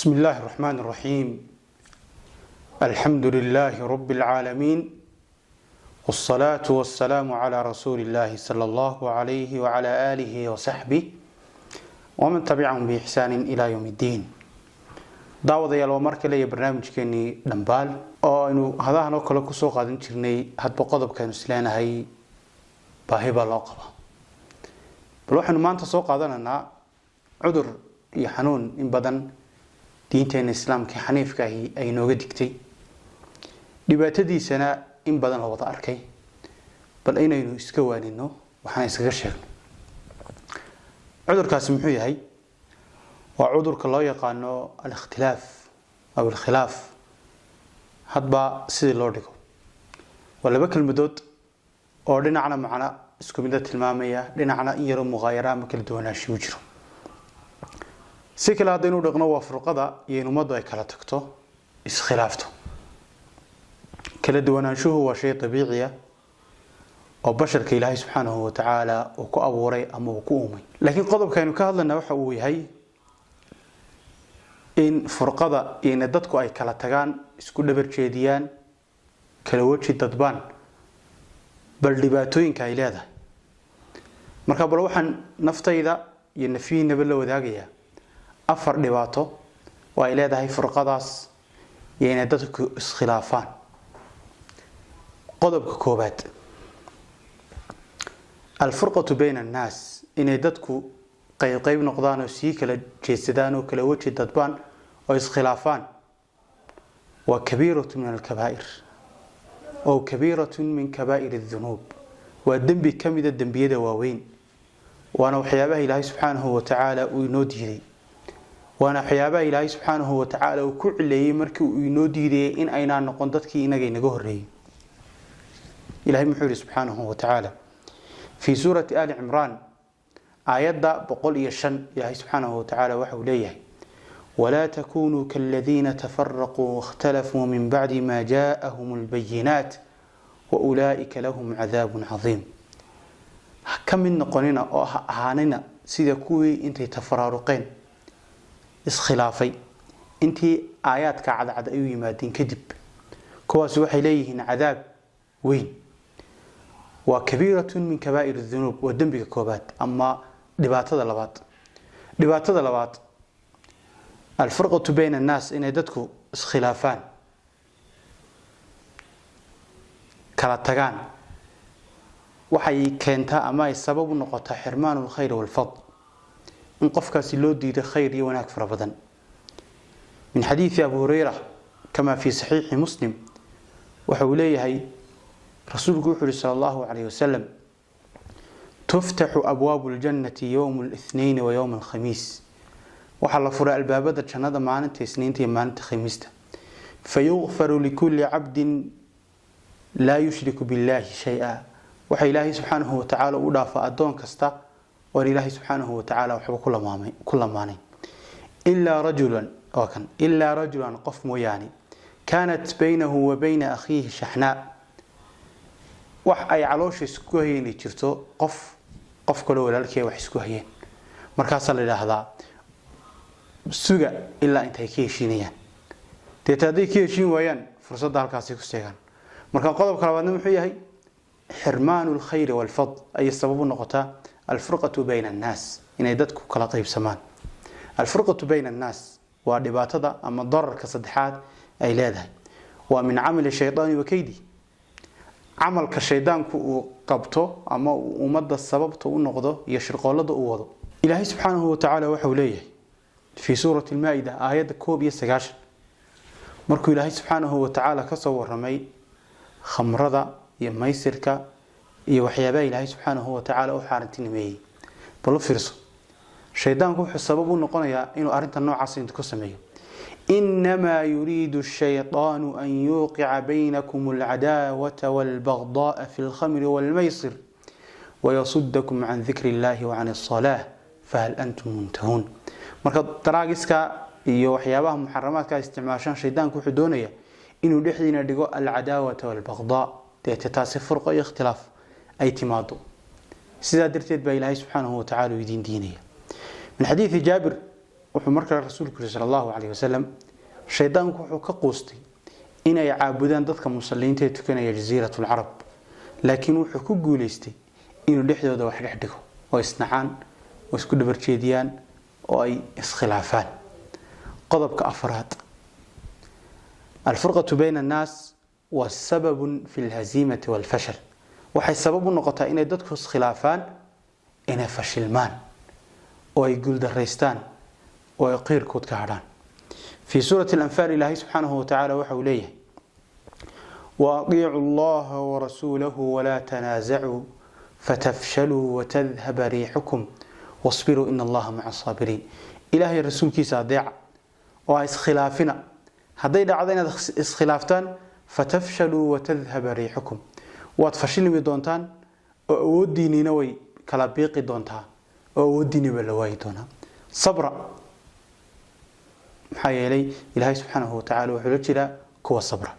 بسم الله الرحمن الرحيم. الحمد لله رب العالمين، والصلاة والسلام على رسول الله صلى الله عليه وعلى آله وصحبه ومن تبعهم بإحسان إلى يوم الدين. daawadayaal waa markale iyo barnaamijkeeni dhambaal oo aynu hadahan oo kale ku soo qaadan jirnay hadba qodobkan isleenahay baahi baa loo qaba. bal waxaanu maanta soo qaadananaa cudur iyo xanuun in badan diinteena islaamka xaniifka ay nooga digtay, dhibaatadiisana in badan la wada arkay, bal inaynu iska waanino waxaan iskaga sheegno. cudurkaasi muxuu yahay? waa cudurka loo yaqaano al-ikhtilaaf aw al-khilaaf, hadba sidii loo dhigo. waa laba kelmadood oo dhinacna macna isku mid ah tilmaamaya, dhinacna in yar muqaayara ama kala duwanaansho jiro. si kale hadaynu dhaqno waa furqada iyo ummaddu ay kala tagto, iskhilaafto. kala duwanaanshuhu waa shay dabiici ah oo basharka Ilaahay subhanahu wa ta'ala uu ku abuuray ama uu ku uumay. laakiin qodobkaynu ka hadlayna waxa uu yahay in furqada iyo dadku ay kala tagaan, isku dhabar jeediyaan, kala waji dadbaan, bal dhibaatooyinka ay leedahay. marka bal waxaan naftayda iyo nafiinaba la wadaagayaa afar dhibaato oo ay leedahay furqadaas iyo in dadku iskhilaafaan. qodobka koobaad, الفرقة بين الناس إن يددكوا قيب نقضان وسيك لجسدان وكلا وجه ددبان وإسخلافان، وكبيرة من الكبائر أو كبيرة من كبائر الذنوب، والذنب كمد الذنب يدواوين. وأنا وحيابه إلهي سبحانه وتعالى وينودي، وأنا حيابه إلهي سبحانه وتعالى وكل اللي يمرك وينودي إن أين نقندتك إن جين جهري. إلهي محور سبحانه وتعالى في سورة آل عمران آيات بقول يشن يا سبحانه وتعالى وحوليه: ولا تكونوا كالذين تفرقوا واختلفوا من بعد ما جاءهم البينات وأولئك لهم عذاب عظيم. كم من نقولنا أو هاننا سيدا كوي انتي تفرارقين اسخلافي انتي آيات كعد أيوي مادين كذب كواس وحي ليهن عذاب وين، وكبيرة من كبائر الذنوب والذنب كوبات. أما دباتة لبات الفرقة بين الناس إن يددكوا خلافان كلا تغان وحي كانتا أما السبب نقطة حرمان الخير والفضل، إن قفك سلود دي خير يوناك فربدا. من حديث أبو هريرة كما في صحيح مسلم وحوليه رسول صلى الله عليه وسلم: تفتح أبواب الجنة يوم الاثنين ويوم الخميس، وحل فرع الباب الجنة معنا اثنين معنا خميسة، فيغفر لكل عبد لا يشرك بالله شيئا. وحي الله سبحانه وتعالى أضاف أدون كستا ولله سبحانه وتعالى وحب كل ماني إلا رجلا قف موياني كانت بينه وبين أخيه شحناء، wax ay caloosha isku hayeen jirto qof kale walaalkii wax isku hayeen, markaas la yiraahdaa suga ilaa intay ka heshiinayaan. teetadii ka heshiin waayaan fursadda halkaas ku seegan. marka qodobka labaadna wuxuu yahay xirmaanul khayr wal fadl, ay sababu noqota al-furqatu bayna an-nas, inay dadku kala qaybsamaan. al-furqatu bayna an-nas waa dhibaatada ama dararka saddexaad ay leedahay. waa min amal shaytaani wa kaydi, camalka shaydaanku uu qabto ama ummadda sababta u noqdo iyo shirqoolada uu wado. Ilaahay subhanahu wa ta'ala waxa uu leeyahay fi suurati al-Maa'ida aayada 1 markuu Ilaahay subhanahu wa ta'ala ka soo waramay khamrada iyo maysirka iyo waxyaabaha Ilaahay subhanahu wa ta'ala u xaarantinimay. bal fiirso, shaydaanku wuxuu sabab u noqonayaa inuu arinta noocaas inta ku sameeyo. إنما يريد الشيطان أن يوقع بينكم العداوة والبغضاء في الخمر والميسر ويصدكم عن ذكر الله وعن الصلاة فهل أنتم منتهون. marka daraagiska iyo waxyaabaha muharramaadka isticmaashan shaydaanku wuxuu doonayaa inuu dhexdiina dhigo al-adawata wal-baghdha, taasi furqa iyo ikhtilaaf ay timaado. sidaa darteed baa Ilaahay subhanahu wa ta'ala idin diinaya. min xadiith Jaabir wuxuu markaa rasuulku sallallahu alayhi wasallam shaydaanku wuxuu ka qoostay inay caabudaan dadka muslimiinta ee tukanaya jasiiratul arab laakiin wuxuu ku guuleystay inuu dhexdooda wax dhex dhigo oo isnacaan oo isku dhabar jeediyaan oo ay iskhilaafaan qodobka afraad الفرقة بين الناس والسبب في الهزيمة والفشل waxay sabab u noqotaa inay dadku iskhilaafaan inay fashilmaan oo ay guul dareystaan oo ay qeyrkood ka hadhaan في سورة الأنفال الله سبحانه وتعالى وحو ليه وأطيعوا الله ورسوله ولا تنازعوا فتفشلوا وتذهب ريحكم واصبروا إن الله مع الصابرين إلهي الرسول كيسا ديع وإسخلافنا هذي دعضين إسخلافتان فتفشلوا وتذهب ريحكم وتفشلوا دونتان ووديني نوي كلابيقي دونتها ووديني بلواي دونها صبر maxaa ilaahay subhanahu wa ta'ala wuxuu jira kuwa sabra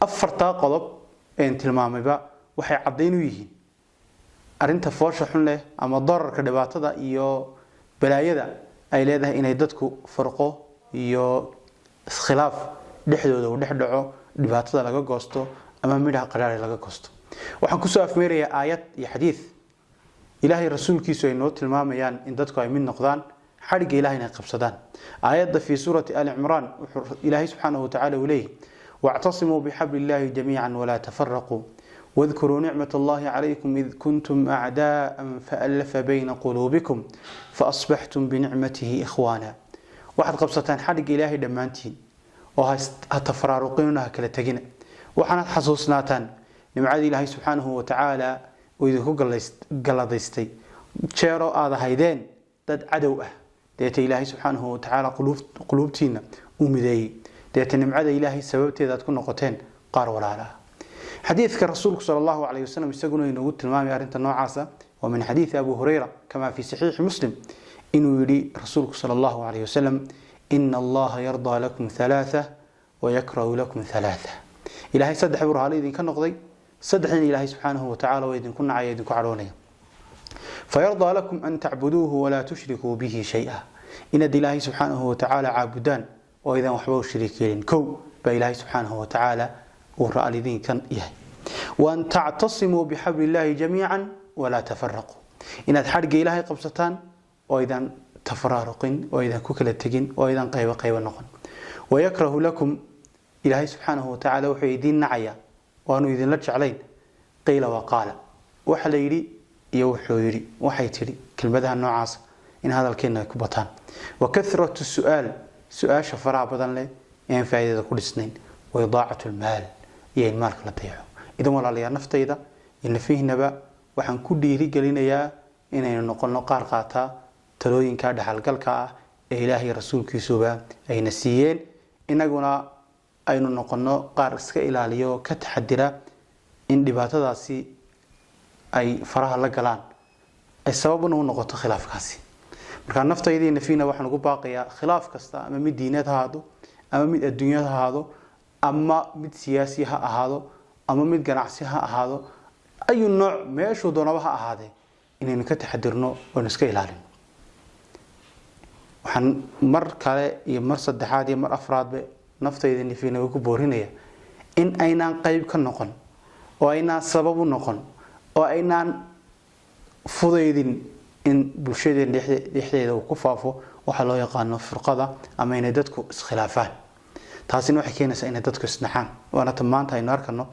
afarta qodob ee tilmaamayba waxay cadeyn u yihiin arinta foosha xun leh ama dararka dhibaatada iyo balaayada ay leedahay inay dadku farqo iyo iskhilaaf dhexdooda u dhex dhaco dhibaatada laga goosto ama midhaha qaraar laga goosto waxaan ku soo afmeerayaa aayad iyo xadiis ilaahay rasuulkiisu ay noo tilmaamayaan in dadku ay mid noqdaan حرق إلهنا قبصدان آيات في سورة آل عمران إلهي سبحانه وتعالى وليه واعتصموا بحبل الله جميعا ولا تفرقوا واذكروا نعمة الله عليكم إذ كنتم أعداء فألف بين قلوبكم فأصبحتم بنعمته إخوانا واحد قبصتان حرق إلهي دمانتين وهتفرارقينها كلا تجنا وحنا حصوصناتان نمعاد إلهي سبحانه وتعالى وإذ هو قلديستي شيرو هذا هيدين dad cadow ah deeta ilaahay subhanahu wa ta'ala qulubtiina u mideeyay deeta nimcada ilaahay sababteeda aad ku noqoteen qaar walaalaha xadiiska rasuulku sallallahu alayhi wasallam isaguna inuu tilmaamay arinta noocaasa wa min xadiis Abu Hurayra kama fi sahih Muslim inuu yiri rasuulku sallallahu alayhi wasallam inna Allaha yarda lakum thalatha wa yakrahu lakum thalatha ilaahay saddex bur idin ka noqday saddexna ilaahay subhanahu wa ta'ala waa idin ku nacay idin ku caroonay فيرضى لكم أن تعبدوه ولا تشركوا به شيئا إن الله سبحانه وتعالى عابدان وإذا وحبوا الشريكين كو بإله سبحانه وتعالى ورأى لذين كان إيه وأن تعتصموا بحبل الله جميعا ولا تفرقوا إن الحرق إلهي قبصتان وإذا تفرارقين وإذا كوكلتين وإذا قيب النقن ويكره لكم إلهي سبحانه وتعالى وحيدين نعيا وأنه إذن لج علين قيل وقال وحليلي iyo wuxuu yiri waxay tiri kelmadaha noocaas in hadalkeena ku bataan wa kathratu su'aasha faraha badan leh ee faa'iidada ku dhisnayn way daacatu maal iyo maalka la tayaxo idan walaalayaal naftayda in fiihnaba waxaan ku dhiiri galinayaa inaynu noqono qaar qaata talooyinka dhaxalgalka ah ee ilaahay rasuulkiisuba ayna siiyeen inaguna aynu noqono qaar iska ilaaliyo ka taxadira in dhibaatadaasi ay faraha la galaan ay sabab u noqoto khilaafkaasi marka naftayda fiina waxaan ugu baaqayaa khilaaf kasta ama mid diineed ha ahaado ama mid adduunyada ha ahaado ama mid siyaasi ha ahaado ama mid ganacsi ha ahaado ayu nooc meeshu doonaba ha ahaade inaynu ka taxadirno oo iska ilaalino waxaan mar kale iyo mar saddexaad iyo mar afraadba naftayda fiina ugu boorinaya in aynaan qayb ka noqon oo aynaan sabab u noqon oo aynaan fudaydin in bulshadeen dhexdeeda uu ku faafo waxa loo yaqaan firqada ama inay dadku iskhilaafaan taasina waxay keenaysaa in dadku isnaxaan waana maanta aynu arkano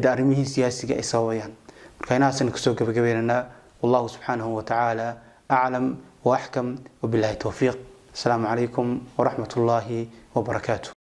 daarimihiin siyaasiga ay saawayaan marka inaasan ku soo gabagabeynaa wallahu subhanahu wa ta'ala a'lam wa ahkam wa billahi tawfiq assalamu alaykum wa rahmatullahi wa barakatuh